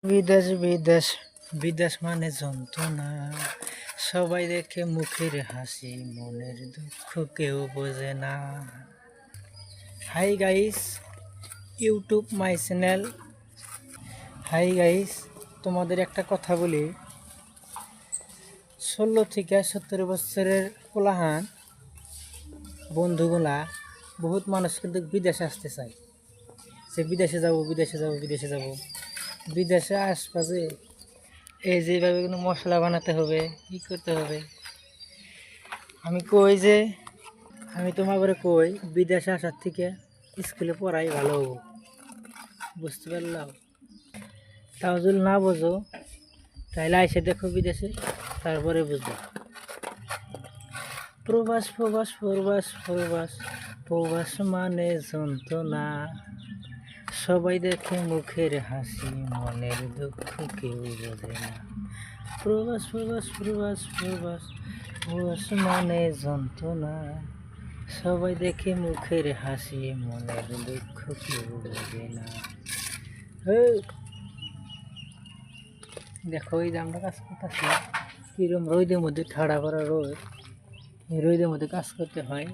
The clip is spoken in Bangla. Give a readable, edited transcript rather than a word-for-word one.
বিদেশ বিদেশ বিদেশ মানে যন্ত্রণা, সবাই দেখে মুখের হাসি, মনের দুঃখ কেউ বোঝে না। Hi guys, YouTube my channel. Hi guys, তোমাদের একটা কথা বলি, 16 থেকে 17 বছরের কোলাহান বন্ধুগুলা বহুত মানুষ কিন্তু বিদেশে আসতে চায়, সে বিদেশে যাব বিদেশে যাব বিদেশে যাব। বিদেশে আশপাশে এই যেভাবে কোনো মশলা বানাতে হবে, কী করতে হবে, আমি কই যে আমি তোমার করে কই বিদেশে আসার থেকে স্কুলে পড়াই ভালো হবো। বুঝতে পারলাম? তাও যদি না বোঝো তাহলে এসে দেখো বিদেশে, তারপরে বুঝবো। প্রবাস প্রবাস প্রবাস প্রবাস প্রবাস মানে যন্ত্রণা, সবাই দেখে মুখের হাসি, মনের দুঃখ কেউ বোঝে না। প্রবাস প্রবাস প্রবাস প্রবাস প্রবাস মানে যন্ত্রণা, সবাই দেখে মুখের হাসি, মনের দুঃখ কেউ বোঝে না। দেখো এই যে আমরা কাজ করতেছি, কিরম রোদের মধ্যে ঠাড়া করা রোদ, এই রোদের মধ্যে কাজ করতে হয়।